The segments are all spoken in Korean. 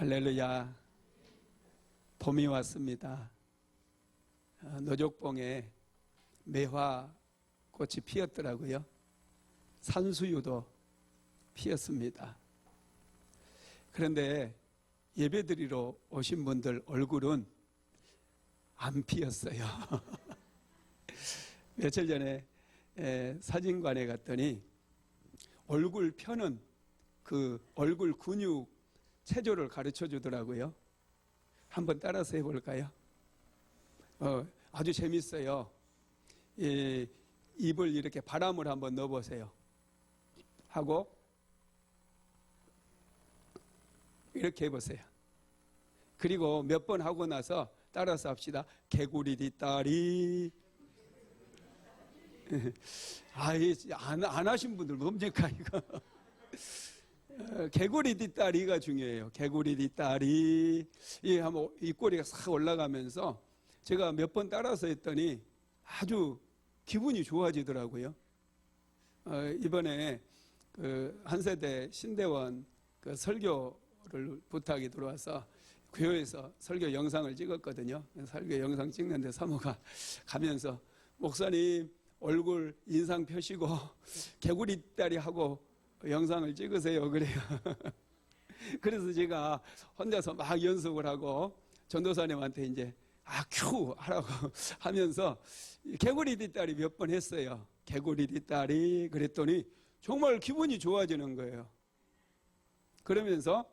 할렐루야. 봄이 왔습니다. 노족봉에 매화 꽃이 피었더라고요. 산수유도 피었습니다. 그런데 예배드리러 오신 분들 얼굴은 안 피었어요. 며칠 전에 사진관에 갔더니 얼굴 펴는 그 얼굴 근육 체조를 가르쳐 주더라고요. 한번 따라서 해볼까요? 아주 재밌어요. 입을 이렇게 바람을 한번 넣어보세요. 하고 이렇게 해보세요. 그리고 몇 번 하고 나서 따라서 합시다. 개구리 뒷다리. 안 하신 분들 뭡니까 이거? 개구리 뒷다리가 중요해요. 개구리 뒷다리. 한번 입꼬리가 싹 올라가면서 제가 몇 번 따라서 했더니 아주 기분이 좋아지더라고요. 이번에 그 한세대 신대원 그 설교를 부탁이 들어와서 교회에서 설교 영상을 찍었거든요. 설교 영상 찍는데 사모가 가면서 목사님 얼굴 인상 펴시고 개구리 뒷다리 하고 영상을 찍으세요. 그래요. 그래서 제가 혼자서 막 연습을 하고 전도사님한테 이제 큐 하라고 하면서 개구리 뒷다리 몇 번 했어요. 개구리 뒷다리 그랬더니 정말 기분이 좋아지는 거예요. 그러면서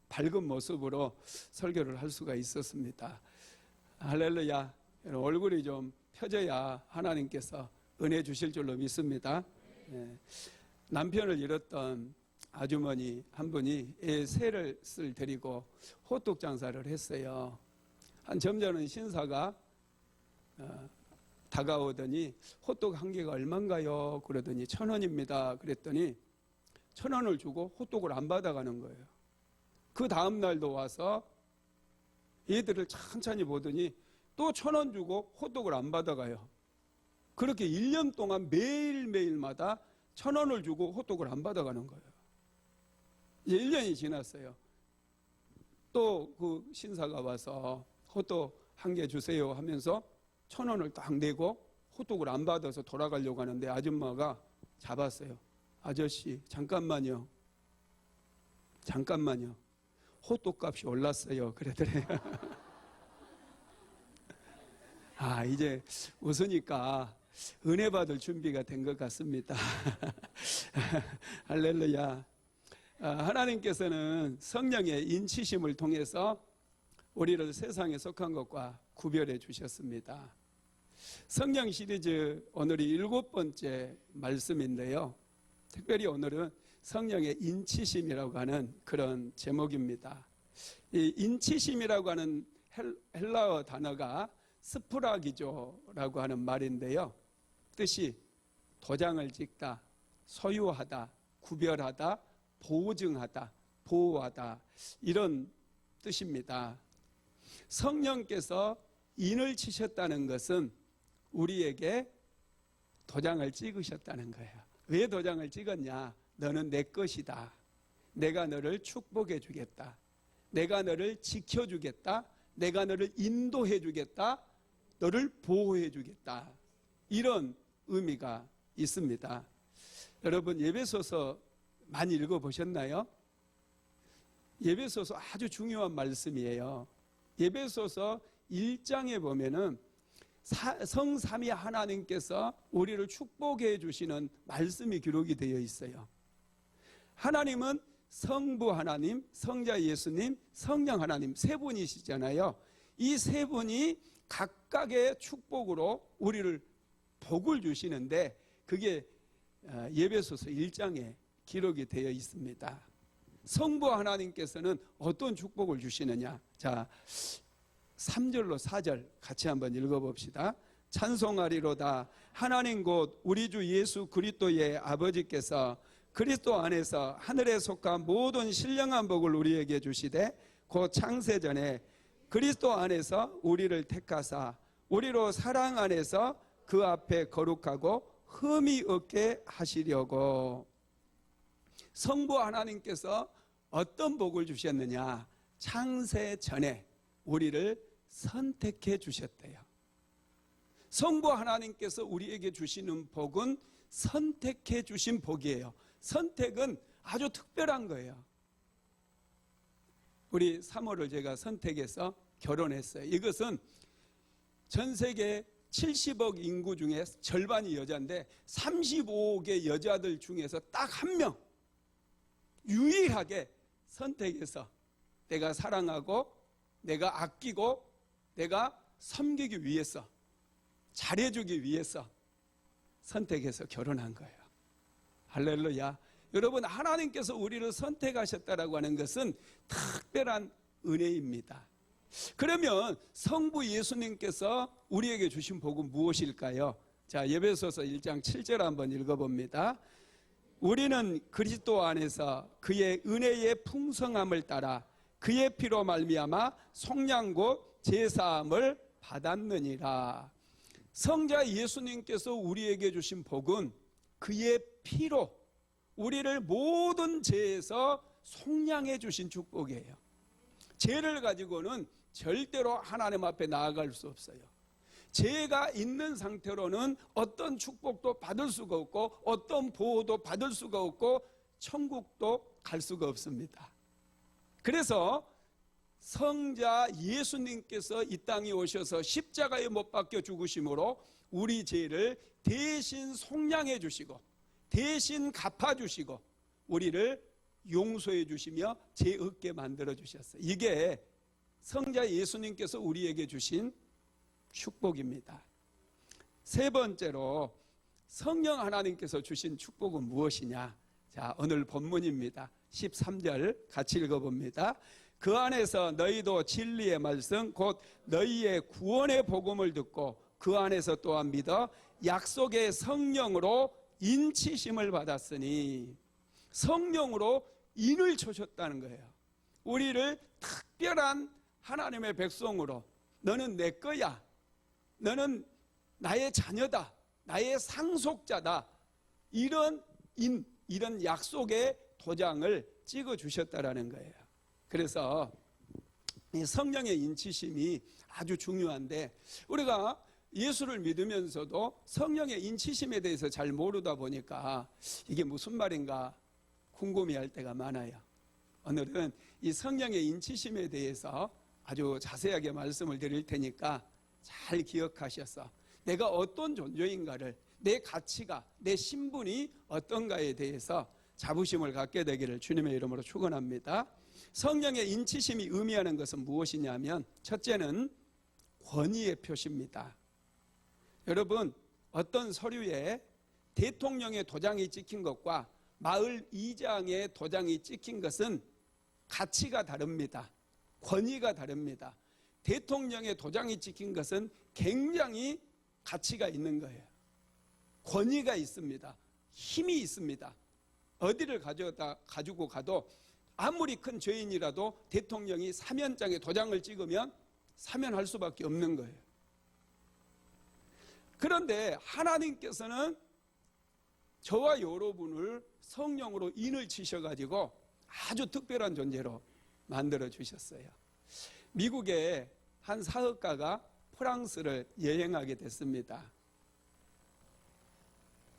밝은 모습으로 설교를 할 수가 있었습니다. 할렐루야. 얼굴이 좀 펴져야 하나님께서 은혜 주실 줄로 믿습니다. 남편을 잃었던 아주머니 한 분이 애 셋을 데리고 호떡 장사를 했어요. 한 점잖은 신사가 다가오더니 호떡 한 개가 얼마인가요? 그러더니 1,000원입니다. 그랬더니 1,000원을 주고 호떡을 안 받아가는 거예요. 그 다음 날도 와서 얘들을 천천히 보더니 또 1,000원 주고 호떡을 안 받아가요. 그렇게 1년 동안 매일매일마다 1,000원을 주고 호떡을 안 받아가는 거예요. 이제 1년이 지났어요. 또 그 신사가 와서 호떡 한 개 주세요 하면서 1,000원을 딱 내고 호떡을 안 받아서 돌아가려고 하는데 아줌마가 잡았어요. 아저씨 잠깐만요. 호떡값이 올랐어요. 그러더래요. 이제 웃으니까 은혜 받을 준비가 된 것 같습니다. 할렐루야. 하나님께서는 성령의 인치심을 통해서 우리를 세상에 속한 것과 구별해 주셨습니다. 성령 시리즈 오늘이 7번째 말씀인데요. 특별히 오늘은 성령의 인치심이라고 하는 그런 제목입니다. 이 인치심이라고 하는 헬라어 단어가 스프라기조라고 하는 말인데요. 뜻이 도장을 찍다, 소유하다, 구별하다, 보증하다, 보호하다 이런 뜻입니다. 성령께서 인을 치셨다는 것은 우리에게 도장을 찍으셨다는 거예요. 왜 도장을 찍었냐? 너는 내 것이다. 내가 너를 축복해 주겠다. 내가 너를 지켜주겠다. 내가 너를 인도해 주겠다. 너를 보호해 주겠다. 이런 의미가 있습니다. 여러분 예배소서 많이 읽어보셨나요? 예배소서 아주 중요한 말씀이에요. 예배소서 1장에 보면은 성삼위 하나님께서 우리를 축복해 주시는 말씀이 기록이 되어 있어요. 하나님은 성부 하나님, 성자 예수님, 성령 하나님 세 분이시잖아요. 이 세 분이 각각의 축복으로 우리를 복을 주시는데 그게 예배소서 1장에 기록이 되어 있습니다. 성부 하나님께서는 어떤 축복을 주시느냐? 자, 3절로 4절 같이 한번 읽어봅시다. 찬송하리로다. 하나님 곧 우리 주 예수 그리스도의 아버지께서 그리스도 안에서 하늘에 속한 모든 신령한 복을 우리에게 주시되 곧 창세전에 그리스도 안에서 우리를 택하사 우리로 사랑 안에서 그 앞에 거룩하고 흠이 없게 하시려고. 성부 하나님께서 어떤 복을 주셨느냐? 창세 전에 우리를 선택해 주셨대요. 성부 하나님께서 우리에게 주시는 복은 선택해 주신 복이에요. 선택은 아주 특별한 거예요. 우리 사모를 제가 선택해서 결혼했어요. 이것은 전 세계 70억 인구 중에 절반이 여자인데 35억의 여자들 중에서 딱 한 명 유일하게 선택해서 내가 사랑하고 내가 아끼고 내가 섬기기 위해서 잘해주기 위해서 선택해서 결혼한 거예요. 할렐루야. 여러분, 하나님께서 우리를 선택하셨다라고 하는 것은 특별한 은혜입니다. 그러면 성부 예수님께서 우리에게 주신 복은 무엇일까요? 자, 에베소서 1장 7절 한번 읽어봅니다. 우리는 그리스도 안에서 그의 은혜의 풍성함을 따라 그의 피로 말미암아 속량 곧 제사함을 받았느니라. 성자 예수님께서 우리에게 주신 복은 그의 피로 우리를 모든 죄에서 속량해 주신 축복이에요. 죄를 가지고는 절대로 하나님 앞에 나아갈 수 없어요. 죄가 있는 상태로는 어떤 축복도 받을 수가 없고 어떤 보호도 받을 수가 없고 천국도 갈 수가 없습니다. 그래서 성자 예수님께서 이 땅에 오셔서 십자가에 못 박혀 죽으심으로 우리 죄를 대신 속량해 주시고 대신 갚아 주시고 우리를 용서해 주시며 죄 없게 만들어 주셨어요. 이게 성자 예수님께서 우리에게 주신 축복입니다. 세 번째로 성령 하나님께서 주신 축복은 무엇이냐? 자, 오늘 본문입니다. 13절 같이 읽어봅니다. 그 안에서 너희도 진리의 말씀 곧 너희의 구원의 복음을 듣고 그 안에서 또한 믿어 약속의 성령으로 인치심을 받았으니, 성령으로 인을 쳐줬다는 거예요. 우리를 특별한 하나님의 백성으로, 너는 내 거야, 너는 나의 자녀다, 나의 상속자다, 이런 이런 약속의 도장을 찍어주셨다라는 거예요. 그래서 이 성령의 인치심이 아주 중요한데, 우리가 예수를 믿으면서도 성령의 인치심에 대해서 잘 모르다 보니까 이게 무슨 말인가 궁금해할 때가 많아요. 오늘은 이 성령의 인치심에 대해서 아주 자세하게 말씀을 드릴 테니까 잘 기억하셔서 내가 어떤 존재인가를, 내 가치가, 내 신분이 어떤가에 대해서 자부심을 갖게 되기를 주님의 이름으로 축원합니다. 성령의 인치심이 의미하는 것은 무엇이냐면, 첫째는 권위의 표시입니다. 여러분, 어떤 서류에 대통령의 도장이 찍힌 것과 마을 이장의 도장이 찍힌 것은 가치가 다릅니다. 권위가 다릅니다. 대통령의 도장이 찍힌 것은 굉장히 가치가 있는 거예요. 권위가 있습니다. 힘이 있습니다. 어디를 가지고 가도 아무리 큰 죄인이라도 대통령이 사면장에 도장을 찍으면 사면할 수밖에 없는 거예요. 그런데 하나님께서는 저와 여러분을 성령으로 인을 치셔가지고 아주 특별한 존재로 만들어 주셨어요. 미국의 한 사업가가 프랑스를 여행하게 됐습니다.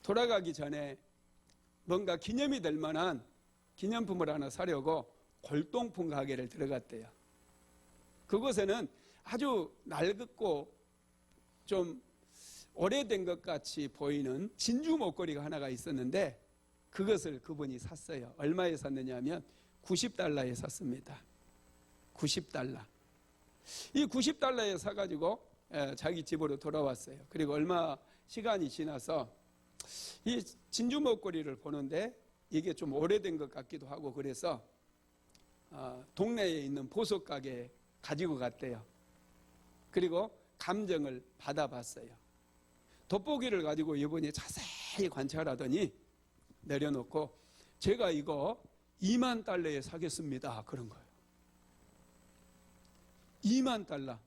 돌아가기 전에 뭔가 기념이 될 만한 기념품을 하나 사려고 골동품 가게를 들어갔대요. 그곳에는 아주 낡고 좀 오래된 것 같이 보이는 진주 목걸이가 하나가 있었는데 그것을 그분이 샀어요. 얼마에 샀느냐 하면 $90에 샀습니다. $90. 이 $90에 사가지고 자기 집으로 돌아왔어요. 그리고 얼마 시간이 지나서 이 진주 목걸이를 보는데 이게 좀 오래된 것 같기도 하고 그래서 동네에 있는 보석 가게에 가지고 갔대요. 그리고 감정을 받아봤어요. 돋보기를 가지고 이분이 자세히 관찰하더니 내려놓고 제가 이거 $20,000에 사겠습니다. 그런 거예요. $20,000.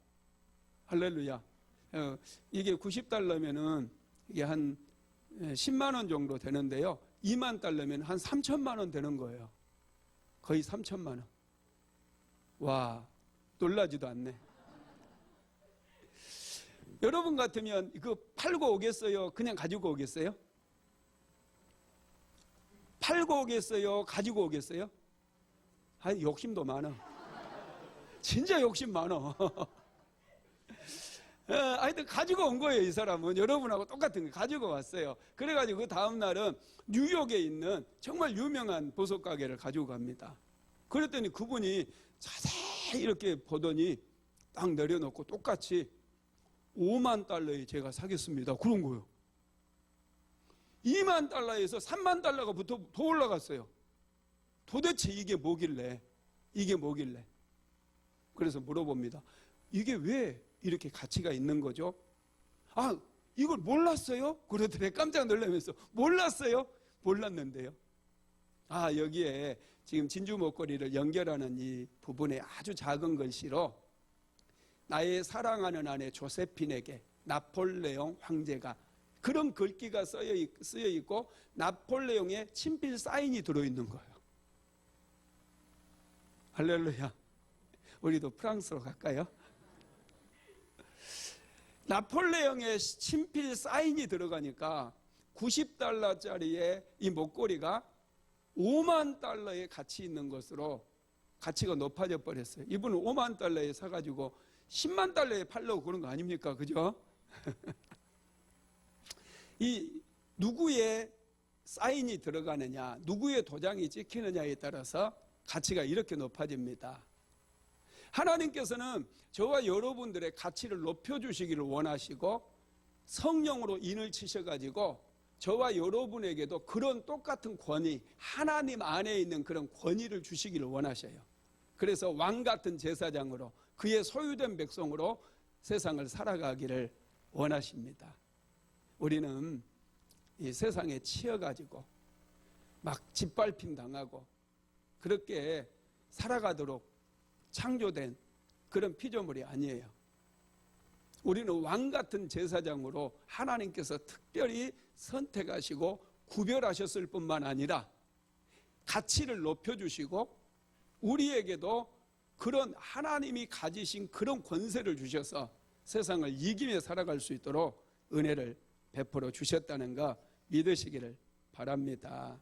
할렐루야. 이게 $90면은 이게 한 10만 원 정도 되는데요. $20,000면 한 3천만 원 되는 거예요. 거의 3천만 원. 와, 놀라지도 않네. 여러분 같으면 이거 팔고 오겠어요? 그냥 가지고 오겠어요? 팔고 오겠어요? 가지고 오겠어요? 욕심도 많아. 진짜 욕심 많아. 하여튼 가지고 온 거예요. 이 사람은 여러분하고 똑같은 거 가지고 왔어요. 그래가지고 그 다음 날은 뉴욕에 있는 정말 유명한 보석 가게를 가지고 갑니다. 그랬더니 그분이 자세히 이렇게 보더니 딱 내려놓고 똑같이 5만 달러에 제가 사겠습니다. 그런 거예요. 2만 달러에서 3만 달러가 더 올라갔어요. 도대체 이게 뭐길래? 그래서 물어봅니다. 이게 왜 이렇게 가치가 있는 거죠? 이걸 몰랐어요? 그러더니 깜짝 놀라면서 몰랐어요? 몰랐는데요. 여기에 지금 진주 목걸이를 연결하는 이 부분에 아주 작은 글씨로 나의 사랑하는 아내 조세핀에게 나폴레옹 황제가, 그런 글귀가 쓰여 있고 나폴레옹의 친필 사인이 들어있는 거예요. 할렐루야. 우리도 프랑스로 갈까요? 나폴레옹의 친필 사인이 들어가니까 90달러짜리의 이 목걸이가 5만 달러의 가치 있는 것으로 가치가 높아져 버렸어요. 이분은 5만 달러에 사가지고 10만 달러에 팔려고 그런 거 아닙니까? 그죠? 이 누구의 사인이 들어가느냐, 누구의 도장이 찍히느냐에 따라서 가치가 이렇게 높아집니다. 하나님께서는 저와 여러분들의 가치를 높여주시기를 원하시고 성령으로 인을 치셔가지고 저와 여러분에게도 그런 똑같은 권위, 하나님 안에 있는 그런 권위를 주시기를 원하셔요. 그래서 왕같은 제사장으로, 그의 소유된 백성으로 세상을 살아가기를 원하십니다. 우리는 이 세상에 치여가지고 막 짓밟힘 당하고 그렇게 살아가도록 창조된 그런 피조물이 아니에요. 우리는 왕같은 제사장으로 하나님께서 특별히 선택하시고 구별하셨을 뿐만 아니라 가치를 높여주시고 우리에게도 그런 하나님이 가지신 그런 권세를 주셔서 세상을 이기며 살아갈 수 있도록 은혜를 베풀어 주셨다는 거 믿으시기를 바랍니다.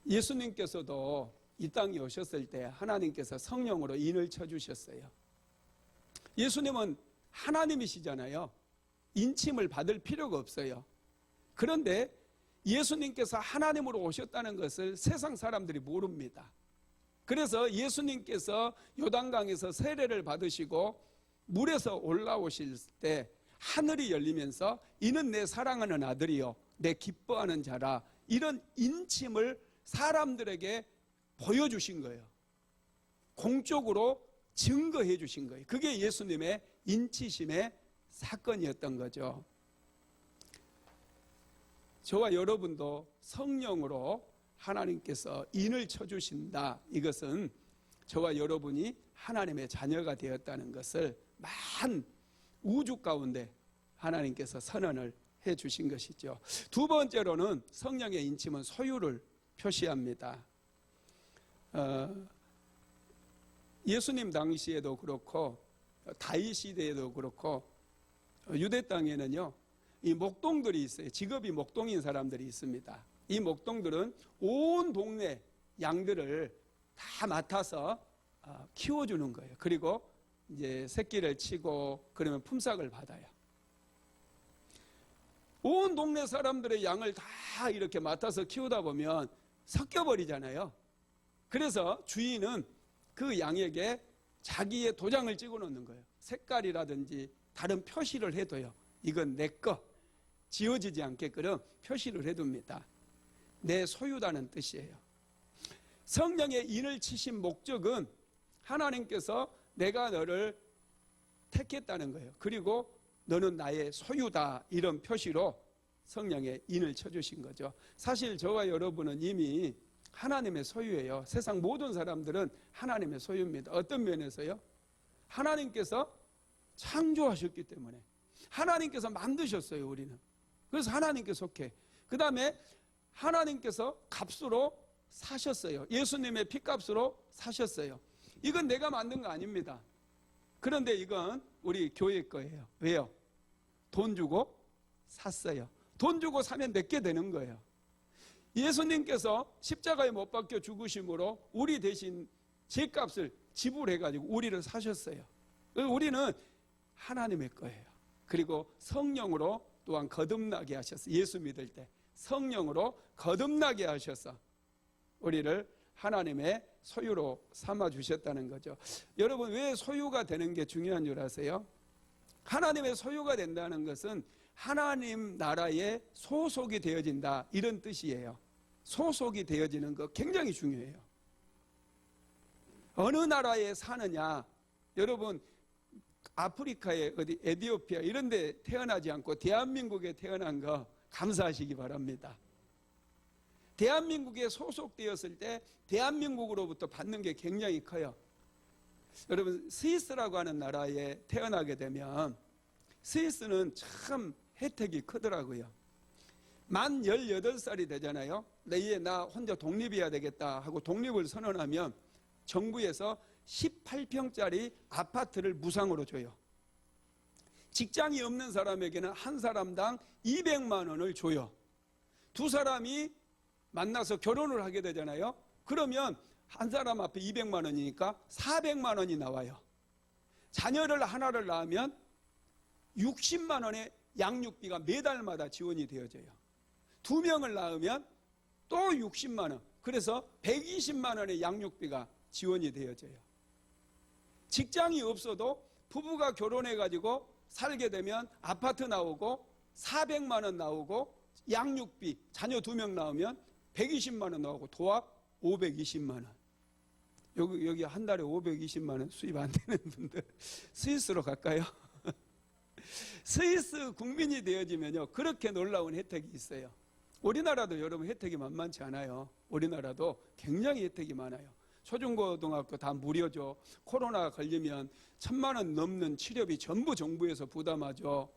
예수님께서도 이 땅에 오셨을 때 하나님께서 성령으로 인을 쳐주셨어요. 예수님은 하나님이시잖아요. 인침을 받을 필요가 없어요. 그런데 예수님께서 하나님으로 오셨다는 것을 세상 사람들이 모릅니다. 그래서 예수님께서 요단강에서 세례를 받으시고 물에서 올라오실 때 하늘이 열리면서 이는 내 사랑하는 아들이요 내 기뻐하는 자라, 이런 인침을 사람들에게 보여주신 거예요. 공적으로 증거해 주신 거예요. 그게 예수님의 인치심의 사건이었던 거죠. 저와 여러분도 성령으로 하나님께서 인을 쳐주신다. 이것은 저와 여러분이 하나님의 자녀가 되었다는 것을 만 우주 가운데 하나님께서 선언을 해 주신 것이죠. 두 번째로는 성령의 인침은 소유를 표시합니다. 예수님 당시에도 그렇고 다윗 시대에도 그렇고 유대 땅에는요 이 목동들이 있어요. 직업이 목동인 사람들이 있습니다. 이 목동들은 온 동네 양들을 다 맡아서 키워주는 거예요. 그리고 이제 새끼를 치고 그러면 품삯을 받아요. 온 동네 사람들의 양을 다 이렇게 맡아서 키우다 보면 섞여버리잖아요. 그래서 주인은 그 양에게 자기의 도장을 찍어 놓는 거예요. 색깔이라든지 다른 표시를 해둬요. 이건 내 거, 지워지지 않게끔 표시를 해둡니다. 내 소유다는 뜻이에요. 성령의 인을 치신 목적은 하나님께서 내가 너를 택했다는 거예요. 그리고 너는 나의 소유다, 이런 표시로 성령의 인을 쳐주신 거죠. 사실 저와 여러분은 이미 하나님의 소유예요. 세상 모든 사람들은 하나님의 소유입니다. 어떤 면에서요? 하나님께서 창조하셨기 때문에, 하나님께서 만드셨어요. 우리는 그래서 하나님께 속해. 그 다음에 하나님께서 값으로 사셨어요. 예수님의 피값으로 사셨어요. 이건 내가 만든 거 아닙니다. 그런데 이건 우리 교회 거예요. 왜요? 돈 주고 샀어요. 돈 주고 사면 내게 되는 거예요. 예수님께서 십자가에 못 박혀 죽으심으로 우리 대신 죄값을 지불해가지고 우리를 사셨어요. 우리는 하나님의 거예요. 그리고 성령으로 또한 거듭나게 하셨어요. 예수 믿을 때 성령으로 거듭나게 하셔서 우리를 하나님의 소유로 삼아 주셨다는 거죠. 여러분, 왜 소유가 되는 게 중요한 줄 아세요? 하나님의 소유가 된다는 것은 하나님 나라에 소속이 되어진다, 이런 뜻이에요. 소속이 되어지는 거 굉장히 중요해요. 어느 나라에 사느냐, 여러분 아프리카의 어디 에티오피아 이런 데 태어나지 않고 대한민국에 태어난 거 감사하시기 바랍니다. 대한민국에 소속되었을 때 대한민국으로부터 받는 게 굉장히 커요. 여러분, 스위스라고 하는 나라에 태어나게 되면 스위스는 참 혜택이 크더라고요. 만 18살이 되잖아요. 이제 나 혼자 독립해야 되겠다 하고 독립을 선언하면 정부에서 18평짜리 아파트를 무상으로 줘요. 직장이 없는 사람에게는 한 사람당 200만 원을 줘요. 두 사람이 만나서 결혼을 하게 되잖아요. 그러면 한 사람 앞에 200만 원이니까 400만 원이 나와요. 자녀를 하나를 낳으면 60만 원의 양육비가 매달마다 지원이 되어져요. 두 명을 낳으면 또 60만 원, 그래서 120만 원의 양육비가 지원이 되어져요. 직장이 없어도 부부가 결혼해가지고 살게 되면 아파트 나오고 400만 원 나오고 양육비 자녀 2명 나오면 120만 원 나오고 도합 520만 원. 여기 한 달에 520만 원 수입 안 되는 분들 스위스로 갈까요? 스위스 국민이 되어지면요, 그렇게 놀라운 혜택이 있어요. 우리나라도 여러분 혜택이 만만치 않아요. 우리나라도 굉장히 혜택이 많아요. 초중고등학교 다 무료죠. 코로나 걸리면 1,000만 원 넘는 치료비 전부 정부에서 부담하죠.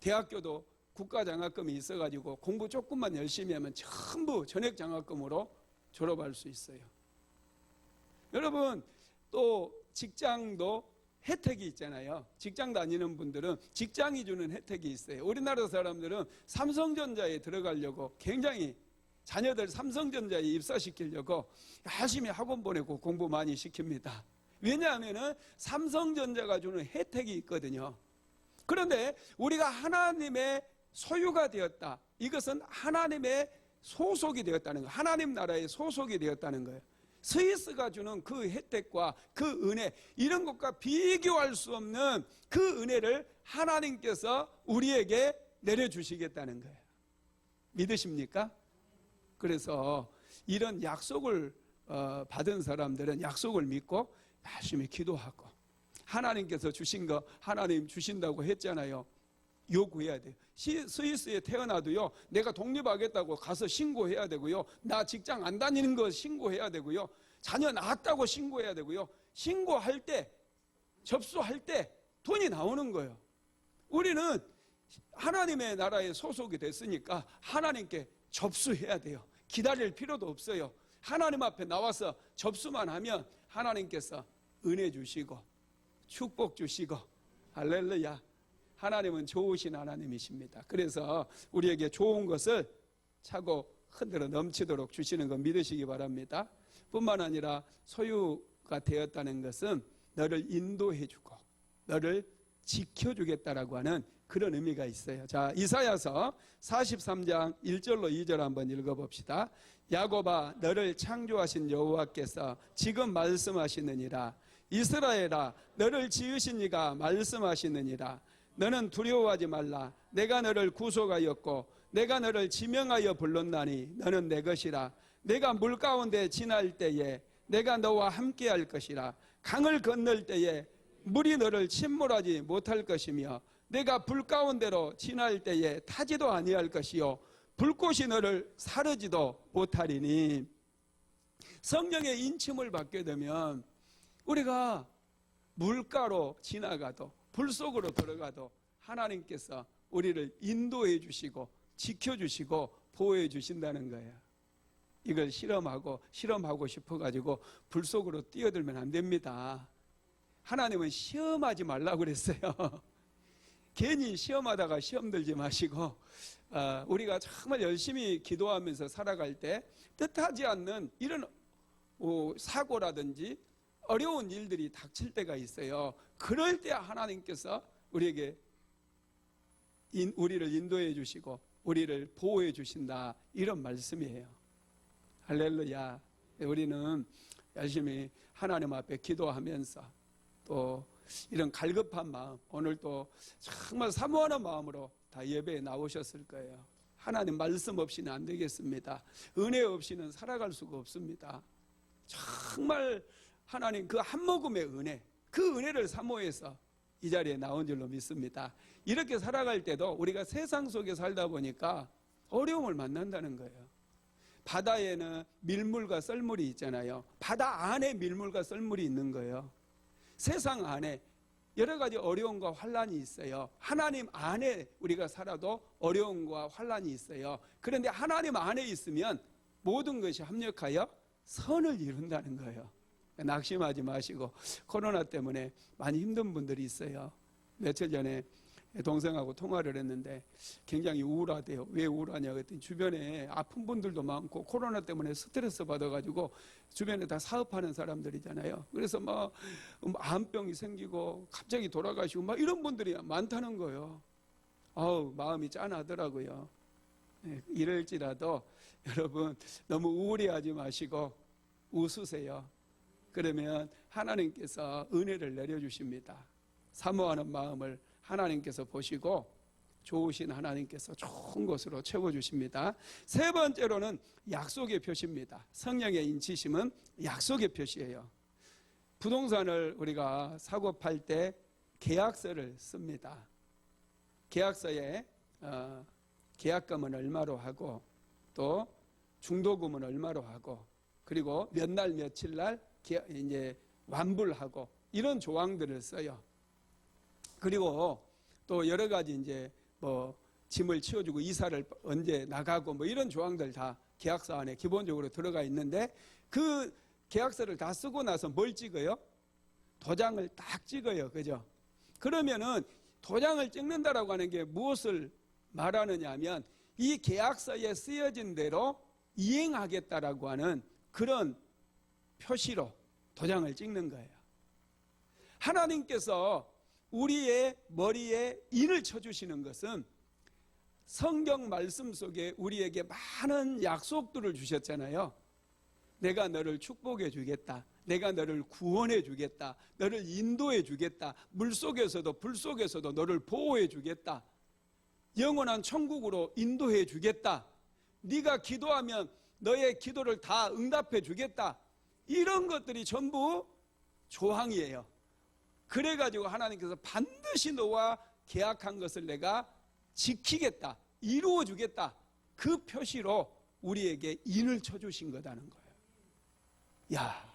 대학교도 국가장학금이 있어가지고 공부 조금만 열심히 하면 전부 전액장학금으로 졸업할 수 있어요. 여러분, 또 직장도 혜택이 있잖아요. 직장 다니는 분들은 직장이 주는 혜택이 있어요. 우리나라 사람들은 삼성전자에 들어가려고 굉장히 자녀들 삼성전자에 입사시키려고 열심히 학원 보내고 공부 많이 시킵니다. 왜냐하면 삼성전자가 주는 혜택이 있거든요. 그런데 우리가 하나님의 소유가 되었다. 이것은 하나님의 소속이 되었다는 거예요. 하나님 나라의 소속이 되었다는 거예요. 스위스가 주는 그 혜택과 그 은혜, 이런 것과 비교할 수 없는 그 은혜를 하나님께서 우리에게 내려주시겠다는 거예요. 믿으십니까? 그래서 이런 약속을 받은 사람들은 약속을 믿고 열심히 기도하고, 하나님께서 주신 거 하나님 주신다고 했잖아요. 요구해야 돼요. 스위스에 태어나도요, 내가 독립하겠다고 가서 신고해야 되고요, 나 직장 안 다니는 거 신고해야 되고요, 자녀 낳았다고 신고해야 되고요, 신고할 때, 접수할 때 돈이 나오는 거예요. 우리는 하나님의 나라에 소속이 됐으니까 하나님께 접수해야 돼요. 기다릴 필요도 없어요. 하나님 앞에 나와서 접수만 하면 하나님께서 은혜 주시고 축복 주시고, 할렐루야. 하나님은 좋으신 하나님이십니다. 그래서 우리에게 좋은 것을 차고 흔들어 넘치도록 주시는 거 믿으시기 바랍니다. 뿐만 아니라 소유가 되었다는 것은 너를 인도해주고 너를 지켜주겠다라고 하는 그런 의미가 있어요. 자, 이사야서 43장 1절로 2절 한번 읽어봅시다. 야곱아, 너를 창조하신 여호와께서 지금 말씀하시느니라. 이스라엘아, 너를 지으신 이가 말씀하시느니라. 너는 두려워하지 말라. 내가 너를 구속하였고 내가 너를 지명하여 불렀나니 너는 내 것이라. 내가 물 가운데 지날 때에 내가 너와 함께 할 것이라. 강을 건널 때에 물이 너를 침몰하지 못할 것이며 내가 불 가운데로 지날 때에 타지도 아니할 것이요 불꽃이 너를 사르지도 못하리니. 성령의 인침을 받게 되면 우리가 물가로 지나가도 불 속으로 들어가도 하나님께서 우리를 인도해 주시고 지켜주시고 보호해 주신다는 거예요. 이걸 실험하고 싶어가지고 불 속으로 뛰어들면 안 됩니다. 하나님은 시험하지 말라고 그랬어요. 괜히 시험하다가 시험 들지 마시고 우리가 정말 열심히 기도하면서 살아갈 때 뜻하지 않는 이런 사고라든지 어려운 일들이 닥칠 때가 있어요. 그럴 때 하나님께서 우리에게 우리를 인도해 주시고 우리를 보호해 주신다, 이런 말씀이에요. 할렐루야. 우리는 열심히 하나님 앞에 기도하면서 또 이런 갈급한 마음, 오늘 또 정말 사모하는 마음으로 다 예배에 나오셨을 거예요. 하나님 말씀 없이는 안 되겠습니다. 은혜 없이는 살아갈 수가 없습니다. 정말 하나님 그 한 모금의 은혜, 그 은혜를 사모해서 이 자리에 나온 줄로 믿습니다. 이렇게 살아갈 때도 우리가 세상 속에 살다 보니까 어려움을 만난다는 거예요. 바다에는 밀물과 썰물이 있잖아요. 바다 안에 밀물과 썰물이 있는 거예요. 세상 안에 여러 가지 어려움과 환란이 있어요. 하나님 안에 우리가 살아도 어려움과 환란이 있어요. 그런데 하나님 안에 있으면 모든 것이 합력하여 선을 이룬다는 거예요. 낙심하지 마시고, 코로나 때문에 많이 힘든 분들이 있어요. 며칠 전에 동생하고 통화를 했는데 굉장히 우울하대요. 왜 우울하냐 그랬더니 주변에 아픈 분들도 많고 코로나 때문에 스트레스 받아가지고 주변에 다 사업하는 사람들이잖아요. 그래서 막 암병이 생기고 갑자기 돌아가시고 막 이런 분들이 많다는 거예요. 마음이 짠하더라고요. 이럴지라도 여러분 너무 우울해하지 마시고 웃으세요. 그러면 하나님께서 은혜를 내려주십니다. 사모하는 마음을 하나님께서 보시고 좋으신 하나님께서 좋은 것으로 채워주십니다. 세 번째로는 약속의 표시입니다. 성령의 인치심은 약속의 표시예요. 부동산을 우리가 사고 팔 때 계약서를 씁니다. 계약서에 계약금은 얼마로 하고 또 중도금은 얼마로 하고 그리고 몇 날 며칠 날 이제 완불하고 이런 조항들을 써요. 그리고 또 여러 가지 이제 뭐 짐을 치워주고 이사를 언제 나가고 뭐 이런 조항들 다 계약서 안에 기본적으로 들어가 있는데 그 계약서를 다 쓰고 나서 뭘 찍어요? 도장을 딱 찍어요. 그죠? 그러면은 도장을 찍는다라고 하는 게 무엇을 말하느냐 하면 이 계약서에 쓰여진 대로 이행하겠다라고 하는 그런 표시로 도장을 찍는 거예요. 하나님께서 우리의 머리에 인을 쳐주시는 것은 성경 말씀 속에 우리에게 많은 약속들을 주셨잖아요. 내가 너를 축복해 주겠다. 내가 너를 구원해 주겠다. 너를 인도해 주겠다. 물속에서도 불속에서도 너를 보호해 주겠다. 영원한 천국으로 인도해 주겠다. 네가 기도하면 너의 기도를 다 응답해 주겠다. 이런 것들이 전부 조항이에요. 그래가지고 하나님께서 반드시 너와 계약한 것을 내가 지키겠다, 이루어주겠다. 그 표시로 우리에게 인을 쳐주신 거다는 거예요. 야,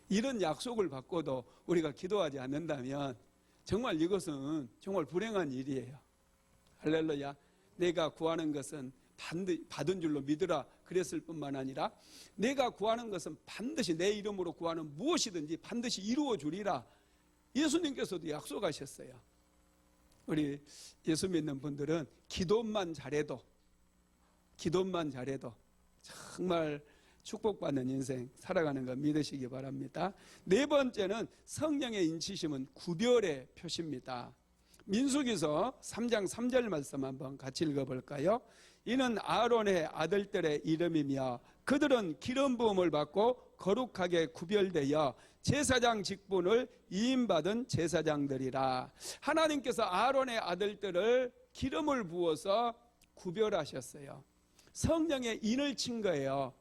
이런 약속을 받고도 우리가 기도하지 않는다면 정말 이것은 정말 불행한 일이에요. 할렐루야. 내가 구하는 것은 반드시 받은 줄로 믿으라 그랬을 뿐만 아니라 내가 구하는 것은 반드시 내 이름으로 구하는 무엇이든지 반드시 이루어 주리라. 예수님께서도 약속하셨어요. 우리 예수 믿는 분들은 기도만 잘해도 정말 축복받는 인생 살아가는 거 믿으시기 바랍니다. 네 번째는 성령의 인치심은 구별의 표시입니다. 민수기서 3장 3절 말씀 한번 같이 읽어볼까요? 이는 아론의 아들들의 이름이며 그들은 기름 부음을 받고 거룩하게 구별되어 제사장 직분을 위임받은 제사장들이라. 하나님께서 아론의 아들들을 기름을 부어서 구별하셨어요. 성령의 인을 친 거예요.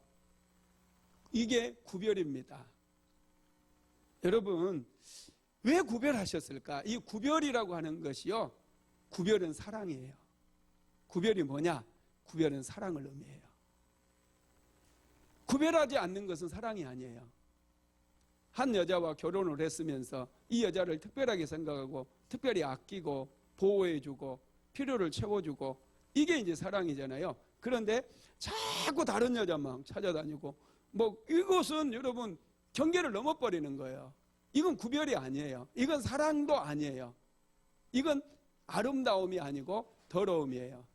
이게 구별입니다. 여러분, 왜 구별하셨을까? 이 구별이라고 하는 것이요, 구별은 사랑이에요. 구별이 뭐냐? 구별은 사랑을 의미해요. 구별하지 않는 것은 사랑이 아니에요. 한 여자와 결혼을 했으면서 이 여자를 특별하게 생각하고 특별히 아끼고 보호해주고 필요를 채워주고 이게 이제 사랑이잖아요. 그런데 자꾸 다른 여자만 찾아다니고 이것은 여러분 경계를 넘어버리는 거예요. 이건 구별이 아니에요. 이건 사랑도 아니에요. 이건 아름다움이 아니고 더러움이에요.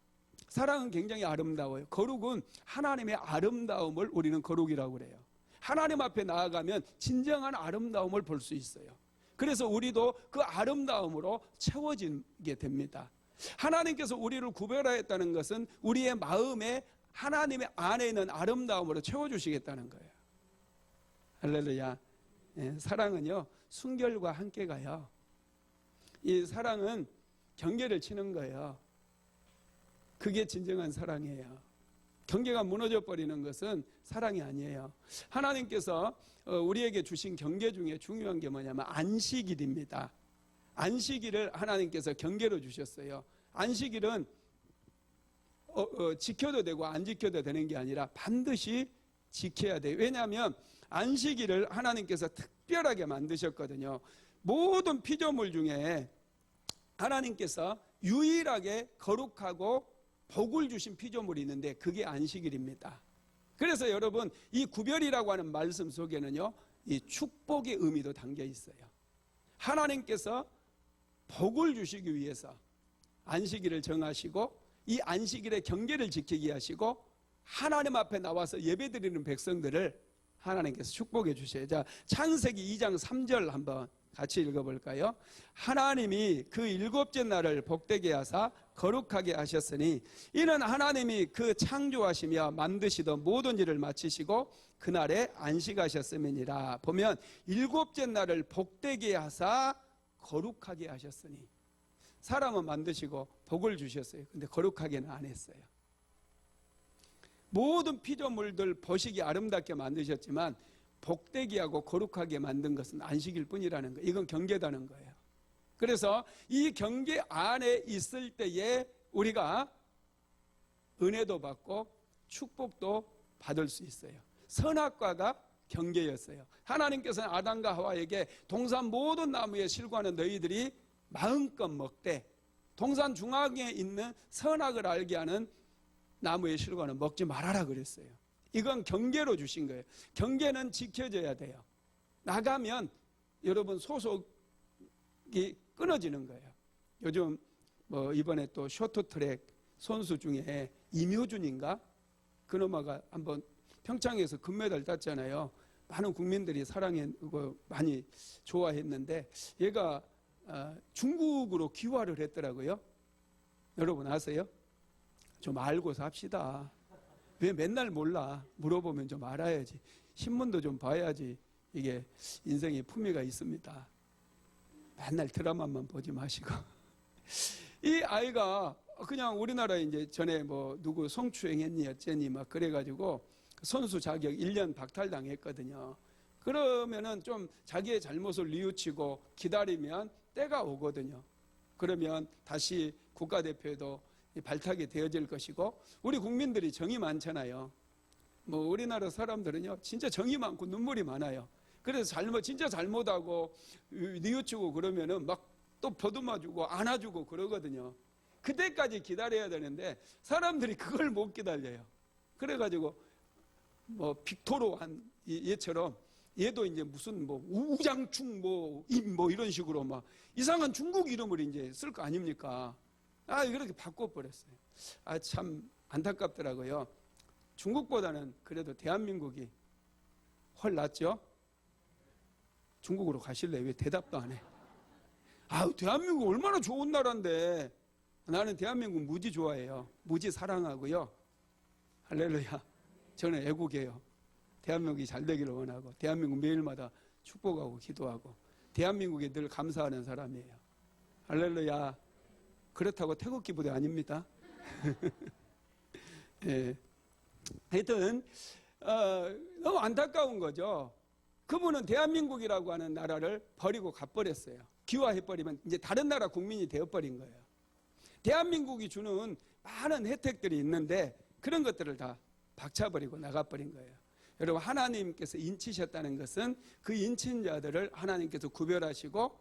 사랑은 굉장히 아름다워요. 거룩은 하나님의 아름다움을 우리는 거룩이라고 그래요. 하나님 앞에 나아가면 진정한 아름다움을 볼 수 있어요. 그래서 우리도 그 아름다움으로 채워지게 됩니다. 하나님께서 우리를 구별하였다는 것은 우리의 마음에 하나님의 안에 있는 아름다움으로 채워주시겠다는 거예요. 할렐루야. 사랑은요, 순결과 함께 가요. 이 사랑은 경계를 치는 거예요. 그게 진정한 사랑이에요. 경계가 무너져 버리는 것은 사랑이 아니에요. 하나님께서 우리에게 주신 경계 중에 중요한 게 뭐냐면 안식일입니다. 안식일을 하나님께서 경계로 주셨어요. 안식일은 지켜도 되고 안 지켜도 되는 게 아니라 반드시 지켜야 돼요. 왜냐하면 안식일을 하나님께서 특별하게 만드셨거든요. 모든 피조물 중에 하나님께서 유일하게 거룩하고 복을 주신 피조물이 있는데 그게 안식일입니다. 그래서 여러분 이 구별이라고 하는 말씀 속에는요, 이 축복의 의미도 담겨 있어요. 하나님께서 복을 주시기 위해서 안식일을 정하시고 이 안식일의 경계를 지키게 하시고 하나님 앞에 나와서 예배드리는 백성들을 하나님께서 축복해 주셔요. 자, 창세기 2장 3절 한번 같이 읽어볼까요? 하나님이 그 일곱째 날을 복되게 하사 거룩하게 하셨으니 이는 하나님이 그 창조하시며 만드시던 모든 일을 마치시고 그날에 안식하셨음이니라. 보면 일곱째 날을 복되게 하사 거룩하게 하셨으니, 사람은 만드시고 복을 주셨어요. 근데 거룩하게는 안 했어요. 모든 피조물들 보시기 아름답게 만드셨지만 복되게 하고 거룩하게 만든 것은 안식일 뿐이라는 거예요. 이건 경계다는 거예요. 그래서 이 경계 안에 있을 때에 우리가 은혜도 받고 축복도 받을 수 있어요. 선악과가 경계였어요. 하나님께서는 아담과 하와에게 동산 모든 나무의 실과는 너희들이 마음껏 먹되 동산 중앙에 있는 선악을 알게 하는 나무의 실과는 먹지 말아라 그랬어요. 이건 경계로 주신 거예요. 경계는 지켜져야 돼요. 나가면 여러분 소속이 끊어지는 거예요. 요즘 이번에 또 쇼트트랙 선수 중에 임효준인가? 그놈아가 한번 평창에서 금메달 땄잖아요. 많은 국민들이 사랑하고 많이 좋아했는데 얘가 중국으로 귀화를 했더라고요. 여러분 아세요? 좀 알고 삽시다. 왜 맨날 몰라? 물어보면 좀 알아야지. 신문도 좀 봐야지 이게 인생의 품위가 있습니다. 맨날 드라마만 보지 마시고. 이 아이가 그냥 우리나라에 이제 전에 누구 성추행했니 어쩌니 막 그래가지고 선수 자격 1년 박탈당했거든요. 그러면은 좀 자기의 잘못을 뉘우치고 기다리면 때가 오거든요. 그러면 다시 국가대표에도 발탁이 되어질 것이고, 우리 국민들이 정이 많잖아요. 우리나라 사람들은요 진짜 정이 많고 눈물이 많아요. 그래서 진짜 잘못하고 뉘우치고 그러면은 막 또 보듬어주고 안아주고 그러거든요. 그때까지 기다려야 되는데 사람들이 그걸 못 기다려요. 그래가지고 빅토로한 얘처럼 얘도 이제 무슨 우장충 이런 식으로 막 이상한 중국 이름을 이제 쓸 거 아닙니까? 그렇게 바꿔버렸어요. 참 안타깝더라고요. 중국보다는 그래도 대한민국이 훨 낫죠? 중국으로 가실래요? 왜 대답도 안 해? 대한민국 얼마나 좋은 나라인데. 나는 대한민국 무지 좋아해요. 무지 사랑하고요. 할렐루야. 저는 애국이에요. 대한민국이 잘 되기를 원하고 대한민국 매일마다 축복하고 기도하고 대한민국에 늘 감사하는 사람이에요. 할렐루야. 그렇다고 태극기 부대 아닙니다. 예. 하여튼 너무 안타까운 거죠. 그분은 대한민국이라고 하는 나라를 버리고 가버렸어요. 귀화해버리면 이제 다른 나라 국민이 되어버린 거예요. 대한민국이 주는 많은 혜택들이 있는데 그런 것들을 다 박차버리고 나가버린 거예요. 여러분, 하나님께서 인치셨다는 것은 그 인친자들을 하나님께서 구별하시고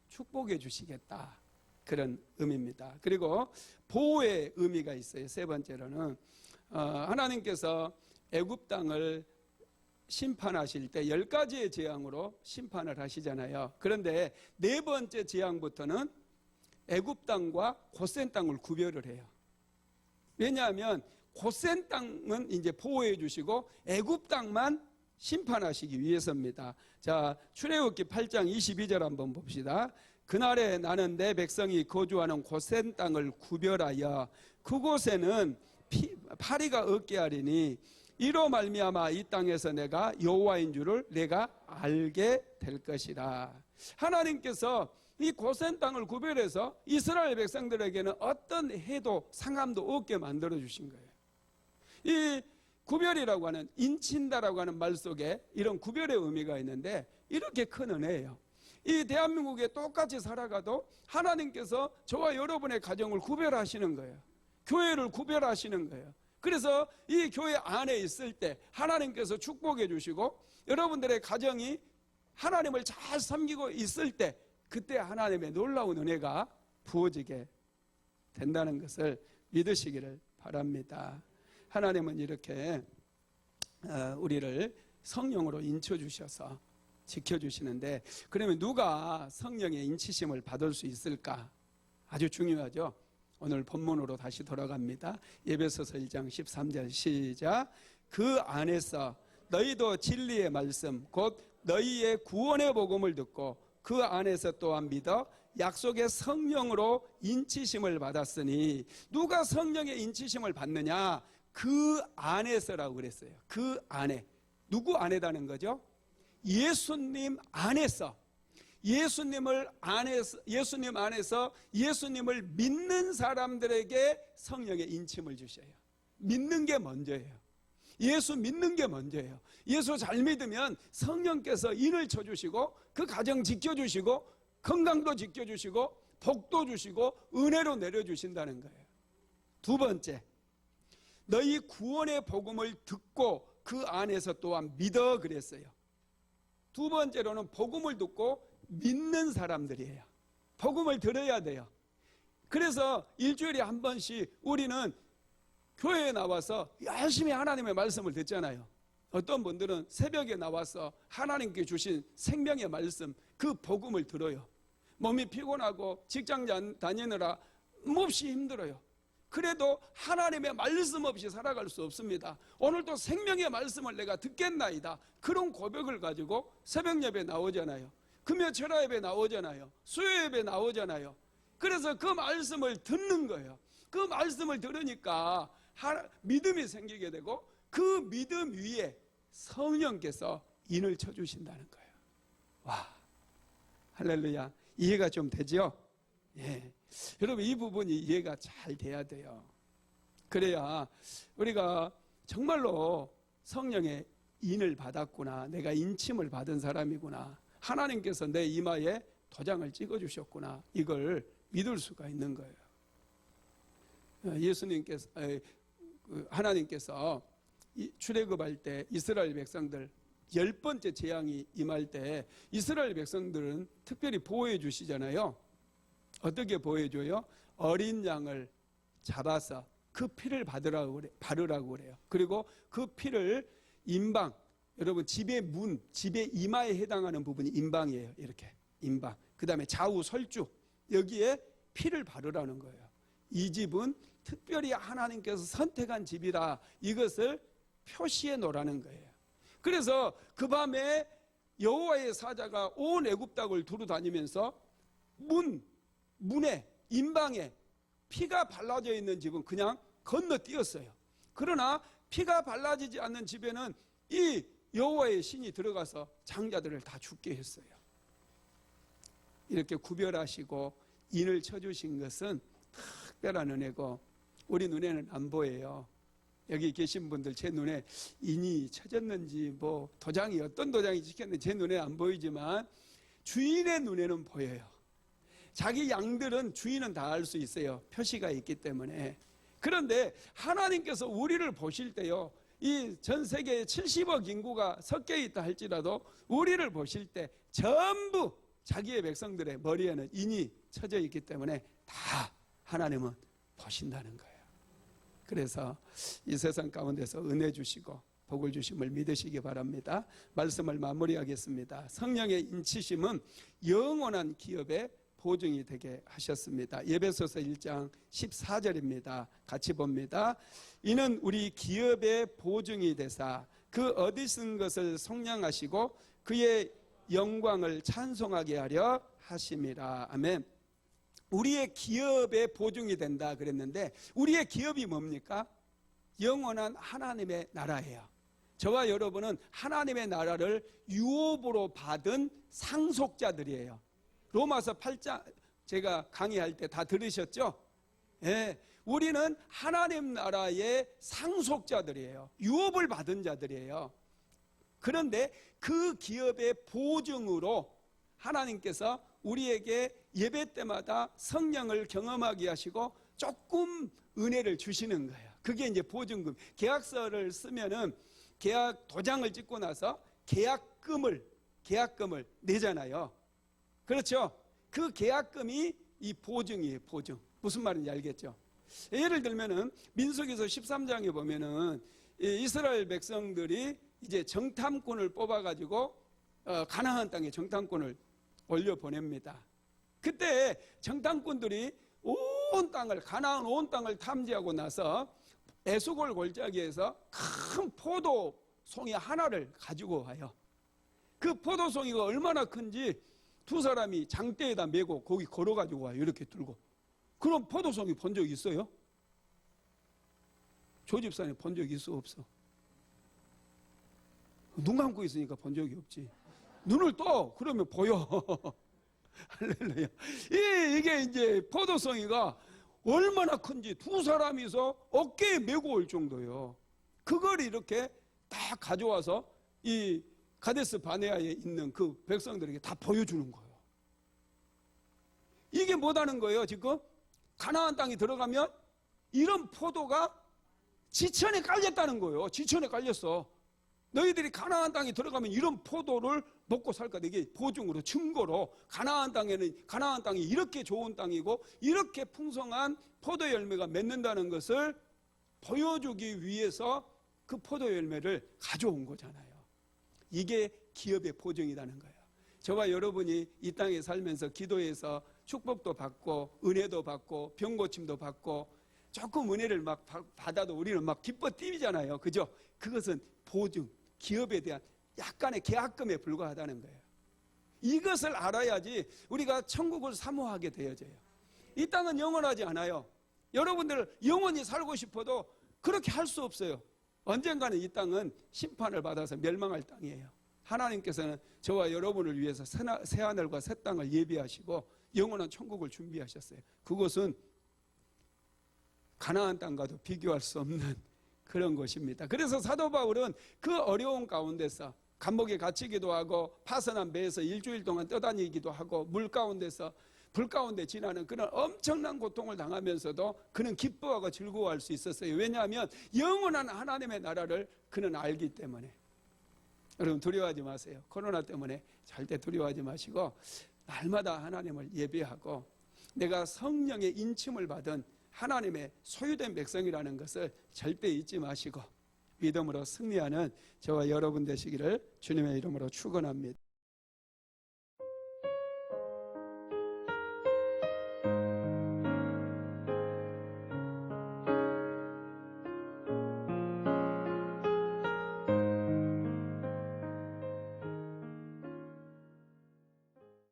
축복해 주시겠다, 그런 의미입니다. 그리고 보호의 의미가 있어요. 세 번째로는 하나님께서 애굽 땅을 심판하실 때 10가지의 재앙으로 심판을 하시잖아요. 그런데 네 번째 재앙부터는 애굽 땅과 고센 땅을 구별을 해요. 왜냐하면 고센 땅은 이제 보호해 주시고 애굽 땅만 심판하시기 위해서입니다. 자, 출애굽기 8장 22절 한번 봅시다. 그날에 나는 내 백성이 거주하는 고센 땅을 구별하여 그곳에는 파리가 없게 하리니 이로 말미암아 이 땅에서 내가 여호와인 줄을 내가 알게 될 것이라. 하나님께서 이 고센 땅을 구별해서 이스라엘 백성들에게는 어떤 해도 상함도 없게 만들어 주신 거예요. 이 구별이라고 하는, 인친다라고 하는 말 속에 이런 구별의 의미가 있는데 이렇게 큰 은혜예요. 이 대한민국에 똑같이 살아가도 하나님께서 저와 여러분의 가정을 구별하시는 거예요. 교회를 구별하시는 거예요. 그래서 이 교회 안에 있을 때 하나님께서 축복해 주시고 여러분들의 가정이 하나님을 잘 섬기고 있을 때 그때 하나님의 놀라운 은혜가 부어지게 된다는 것을 믿으시기를 바랍니다. 하나님은 이렇게 우리를 성령으로 인쳐주셔서 지켜주시는데, 그러면 누가 성령의 인치심을 받을 수 있을까? 아주 중요하죠. 오늘 본문으로 다시 돌아갑니다. 에베소서 1장 13절 시작. 그 안에서 너희도 진리의 말씀 곧 너희의 구원의 복음을 듣고 그 안에서 또한 믿어 약속의 성령으로 인치심을 받았으니. 누가 성령의 인치심을 받느냐? 그 안에서라고 그랬어요. 그 안에. 누구 안에다는 거죠? 예수님 안에서. 예수님 안에서 예수님을 믿는 사람들에게 성령의 인침을 주셔요. 믿는 게 먼저예요. 예수 믿는 게 먼저예요. 예수 잘 믿으면 성령께서 인을 쳐주시고 그 가정 지켜주시고 건강도 지켜주시고 복도 주시고 은혜로 내려주신다는 거예요. 두 번째, 너희 구원의 복음을 듣고 그 안에서 또한 믿어 그랬어요. 두 번째로는 복음을 듣고 믿는 사람들이에요. 복음을 들어야 돼요. 그래서 일주일에 한 번씩 우리는 교회에 나와서 열심히 하나님의 말씀을 듣잖아요. 어떤 분들은 새벽에 나와서 하나님께 주신 생명의 말씀, 그 복음을 들어요. 몸이 피곤하고 직장 다니느라 몹시 힘들어요. 그래도 하나님의 말씀 없이 살아갈 수 없습니다. 오늘도 생명의 말씀을 내가 듣겠나이다. 그런 고백을 가지고 새벽 예배 나오잖아요. 금요 철야 예배 나오잖아요. 수요 예배 나오잖아요. 그래서 그 말씀을 듣는 거예요. 그 말씀을 들으니까 믿음이 생기게 되고 그 믿음 위에 성령께서 인을 쳐주신다는 거예요. 와, 할렐루야. 이해가 좀 되죠? 예. 여러분, 이 부분이 이해가 잘 돼야 돼요. 그래야 우리가 정말로 성령의 인을 받았구나, 내가 인침을 받은 사람이구나, 하나님께서 내 이마에 도장을 찍어주셨구나, 이걸 믿을 수가 있는 거예요. 하나님께서 출애굽할 때 이스라엘 백성들 10번째 재앙이 임할 때 이스라엘 백성들은 특별히 보호해 주시잖아요. 어떻게 보호해줘요? 어린 양을 잡아서 그 피를 바르라고 그래요. 그리고 그 피를 임방, 여러분 집의 문, 집의 이마에 해당하는 부분이 임방이에요. 이렇게 임방. 그 다음에 좌우 설주, 여기에 피를 바르라는 거예요. 이 집은 특별히 하나님께서 선택한 집이다, 이것을 표시해 놓으라는 거예요. 그래서 그 밤에 여호와의 사자가 온 애굽 땅을 두루다니면서 문에, 임방에 피가 발라져 있는 집은 그냥 건너뛰었어요. 그러나 피가 발라지지 않는 집에는 이 여호와의 신이 들어가서 장자들을 다 죽게 했어요. 이렇게 구별하시고 인을 쳐주신 것은 특별한 은혜고 우리 눈에는 안 보여요. 여기 계신 분들 제 눈에 인이 쳐졌는지 뭐 도장이 어떤 도장이 찍혔는지 제 눈에 안 보이지만 주인의 눈에는 보여요. 자기 양들은 주인은 다 알 수 있어요. 표시가 있기 때문에. 그런데 하나님께서 우리를 보실 때요, 이 전 세계에 70억 인구가 섞여 있다 할지라도 우리를 보실 때 전부 자기의 백성들의 머리에는 인이 쳐져 있기 때문에 다 하나님은 보신다는 거예요. 그래서 이 세상 가운데서 은혜 주시고 복을 주심을 믿으시기 바랍니다. 말씀을 마무리하겠습니다. 성령의 인치심은 영원한 기업의 보증이 되게 하셨습니다. 에베소서 1장 14절입니다. 같이 봅니다. 이는 우리 기업의 보증이 되사 그 얻으신 것을 속량하시고 그의 영광을 찬송하게 하려 하심이라. 아멘. 우리의 기업의 보증이 된다 그랬는데 우리의 기업이 뭡니까? 영원한 하나님의 나라예요. 저와 여러분은 하나님의 나라를 유업으로 받은 상속자들이에요. 로마서 8장 제가 강의할 때 다 들으셨죠? 예, 우리는 하나님 나라의 상속자들이에요. 유업을 받은 자들이에요. 그런데 그 기업의 보증으로 하나님께서 우리에게 예배 때마다 성령을 경험하게 하시고 조금 은혜를 주시는 거예요. 그게 이제 보증금. 계약서를 쓰면은 계약 도장을 찍고 나서 계약금을 내잖아요. 그렇죠? 그 계약금이 이 보증이에요. 보증. 무슨 말인지 알겠죠? 예를 들면은 민수기서 13장에 보면은 이스라엘 백성들이 이제 정탐꾼을 뽑아가지고 가나안 땅에 정탐꾼을 올려 보냅니다. 그때 정탐꾼들이 온 땅을 가나안 온 땅을 탐지하고 나서 에스골 골짜기에서 큰 포도송이 하나를 가지고 와요. 그 포도송이가 얼마나 큰지 두 사람이 장대에다 메고 거기 걸어가지고 와요. 이렇게 들고. 그럼 포도송이 본 적 있어요? 조집산에 본 적 있어 없어? 눈 감고 있으니까 본 적이 없지. 눈을 떠 그러면 보여. 할렐루야. 이게 이제 포도송이가 얼마나 큰지 두 사람이서 어깨에 메고 올 정도예요. 그걸 이렇게 다 가져와서 이 가데스 바네아에 있는 그 백성들에게 다 보여주는 거예요. 이게 뭐다는 거예요? 지금 가나안 땅에 들어가면 이런 포도가 지천에 깔렸다는 거예요. 지천에 깔렸어. 너희들이 가나안 땅에 들어가면 이런 포도를 먹고 살까? 이게 보증으로 증거로 가나안 땅이 이렇게 좋은 땅이고 이렇게 풍성한 포도 열매가 맺는다는 것을 보여주기 위해서 그 포도 열매를 가져온 거잖아요. 이게 기업의 보증이라는 거예요. 저와 여러분이 이 땅에 살면서 기도해서 축복도 받고 은혜도 받고 병고침도 받고 조금 은혜를 막 받아도 우리는 막 기뻐 뛰잖아요. 그죠? 그것은 보증, 기업에 대한 약간의 계약금에 불과하다는 거예요. 이것을 알아야지 우리가 천국을 사모하게 되어져요. 이 땅은 영원하지 않아요. 여러분들 영원히 살고 싶어도 그렇게 할 수 없어요. 언젠가는 이 땅은 심판을 받아서 멸망할 땅이에요. 하나님께서는 저와 여러분을 위해서 새하늘과 새 땅을 예비하시고 영원한 천국을 준비하셨어요. 그것은 가나안 땅과도 비교할 수 없는 그런 것입니다. 그래서 사도 바울은 그 어려운 가운데서 감옥에 갇히기도 하고 파선한 배에서 일주일 동안 떠다니기도 하고 물 가운데서 불 가운데 지나는 그런 엄청난 고통을 당하면서도 그는 기뻐하고 즐거워할 수 있었어요. 왜냐하면 영원한 하나님의 나라를 그는 알기 때문에. 여러분 두려워하지 마세요. 코로나 때문에 절대 두려워하지 마시고 날마다 하나님을 예배하고 내가 성령의 인침을 받은 하나님의 소유된 백성이라는 것을 절대 잊지 마시고 믿음으로 승리하는 저와 여러분 되시기를 주님의 이름으로 축원합니다.